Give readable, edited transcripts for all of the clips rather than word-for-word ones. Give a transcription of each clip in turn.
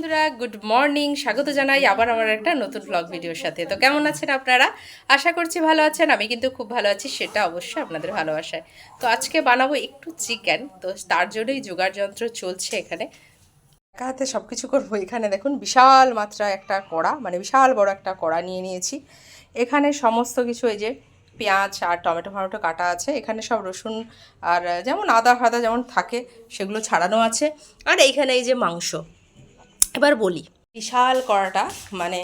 বন্ধুরা, good morning. স্বাগত জানাই আবার আমার একটা নতুন ব্লগ ভিডিওর সাথে। তো কেমন আছেন আপনারা? আশা করছি ভালো আছেন। আমি কিন্তু খুব ভালো আছি, সেটা অবশ্যই আপনাদের ভালোবাসায়। তো আজকে বানাবো একটু চিকেন, তো তার জন্যই জোগাড় যন্ত্র চলছে এখানে। একা হাতে সব কিছু করবো। এখানে দেখুন বিশাল মাত্রা একটা কড়া, মানে বিশাল বড় একটা কড়া নিয়ে নিয়েছি। এখানে সমস্ত কিছু, এই যে পেঁয়াজ আর টমেটো ফমেটো কাটা আছে, এখানে সব রসুন আর যেমন আদা ফাদা যেমন থাকে সেগুলো ছাড়ানো আছে। আর এইখানে এই যে মাংস। এবার বলি, বিশাল কড়াটা মানে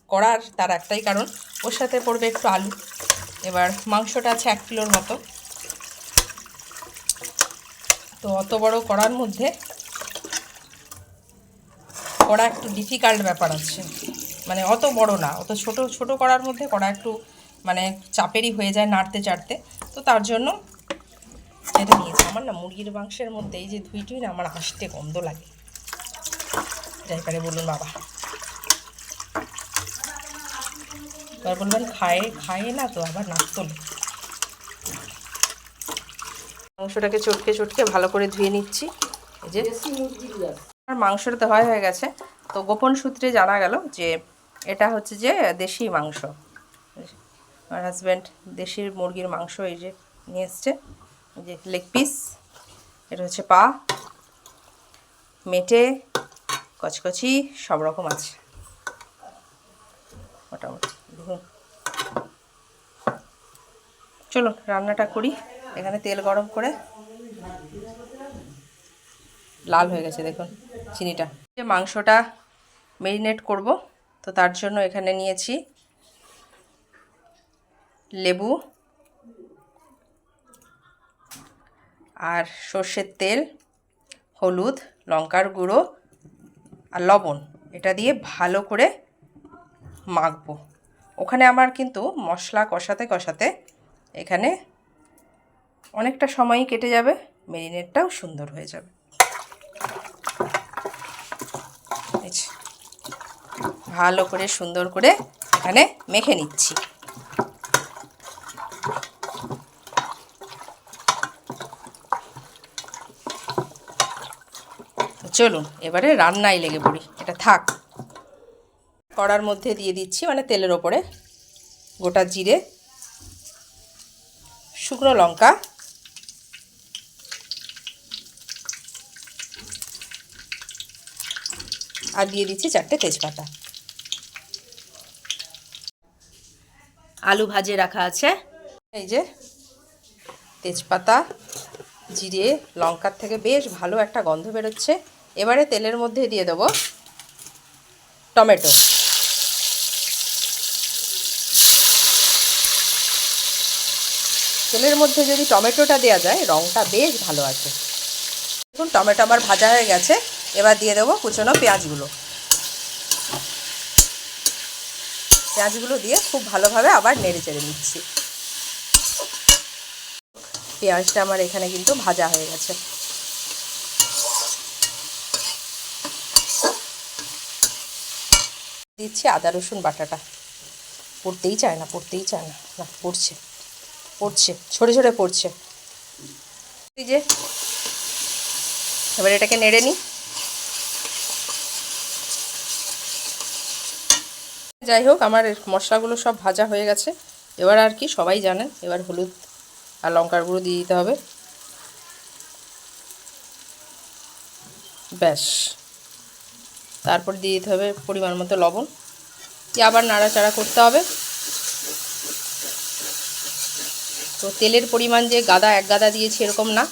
কড়ার তার একটাই কারণ, ওর সাথে পড়বে একটু আলু। এবার মাংসটা আছে 1 কিলোর মতো, তো অত বড় কড়ার মধ্যে কড়া একটু ডিফিকাল্ট ব্যাপার আছে, মানে অত বড় না, অত ছোট ছোট কড়ার মধ্যে কড়া একটু মানে চাপেরই হয়ে যায় নাড়তে চাড়তে। তো তার জন্য এটা নিয়েছি। আমার না মুরগির মাংসের মধ্যে এই যে ধুই না, আমার আষ্টে গন্ধ লাগে, যাই পারে বলুন বাবা। এবার বলবেন খায় না তো আবার নাক তোলে। মাংসটাকে চটকে চটকে ভালো করে ধুয়ে নিচ্ছি। এই যে আমার মাংসটা তো হয়ে গেছে। তো গোপন সূত্রে জানা গেল যে এটা হচ্ছে যে দেশি মাংস। আমার হাজব্যান্ড দেশি মুরগির মাংস এই যে নিয়ে এসছে, এই যে লেগ পিস, এটা হচ্ছে পা, মেটে, কচকচি সব রকম আছে মোটামুটি। দেখুন, চলুন রান্নাটা করি। এখানে তেল গরম করে, লাল হয়ে গেছে দেখুন চিনিটা। যে মাংসটা ম্যারিনেট করব, তো তার জন্য এখানে নিয়েছি লেবু আর সর্ষের তেল, হলুদ, লঙ্কার গুঁড়ো আর লবণ। এটা দিয়ে ভালো করে মাখবো। ওখানে আমার কিন্তু মশলা কষাতে কষাতে এখানে অনেকটা সময়ই কেটে যাবে, ম্যারিনেটটাও সুন্দর হয়ে যাবে। ভালো করে সুন্দর করে এখানে মেখে নিচ্ছি। চলুন এবারে রান্নায় লেগে পড়ি, এটা থাক। কড়ার মধ্যে দিয়ে দিচ্ছি, মানে তেলের ওপরে, গোটা জিরে, শুকনো লঙ্কা, আর দিয়ে দিচ্ছি 4টে তেজপাতা। আলু ভাজে রাখা আছে, এই যে তেজপাতা, জিরে, লঙ্কার থেকে বেশ ভালো একটা গন্ধ বেরোচ্ছে। এবারে তেলের মধ্যে দিয়ে দেবো টমেটো। তেলের মধ্যে যদি টমেটোটা দেওয়া যায় রঙটা বেশ ভালো আছে। দেখুন টমেটো আমার ভাজা হয়ে গেছে। এবার দিয়ে দেবো কুচনো পেঁয়াজগুলো। পেঁয়াজগুলো দিয়ে খুব ভালোভাবে আবার নেড়ে চেড়ে নিচ্ছি। পেঁয়াজটা আমার এখানে কিন্তু ভাজা হয়ে গেছে। দিচ্ছি আদা রসুন বাটাটা। পড়তেই চায় না না পড়ছে ঝরে ঝরে পড়ছে। এই যে এবার এটাকে নেড়ে নিই। যাই হোক, আমার মশলাগুলো সব ভাজা হয়ে গেছে। এবার আর কি সবাই জানেন, এবার হলুদ আর লঙ্কার গুঁড়ো দিয়ে দিতে হবে। ব্যাস, তারপর দিয়ে দিতে হবে পরিমাণ মতো লবণ, দিয়ে আবার নাড়াচাড়া করতে হবে। তো তেলের পরিমাণ যে এক গাদা দিয়েছি এরকম না,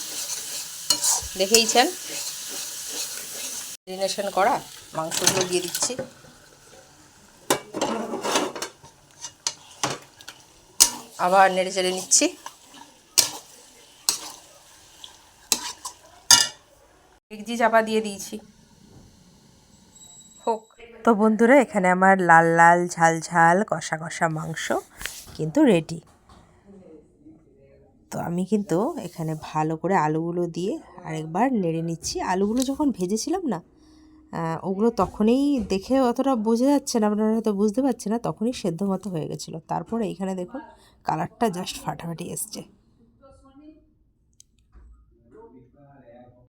দেখেইছেন। ম্যারিনেশন করা মাংসগুলো দিয়ে দিচ্ছি। আবার নেড়ে চেড়ে নিচ্ছি। ডেকচি চাপা দিয়ে দিয়েছি, হোক। তো বন্ধুরা, এখানে আমার লাল লাল ঝাল ঝাল কষা কষা মাংস কিন্তু রেডি। তো আমি কিন্তু এখানে ভালো করে আলুগুলো দিয়ে আরেকবার নেড়ে নিচ্ছি। আলুগুলো যখন ভেজেছিলাম না, ওগুলো তখনই দেখে অতটা বোঝা যাচ্ছে না, আপনারা হয়তো বুঝতে পারছেন না, তখনই সেদ্ধ মতো হয়ে গেছিলো। তারপরে এইখানে দেখুন কালারটা জাস্ট ফাটাফাটি এসছে।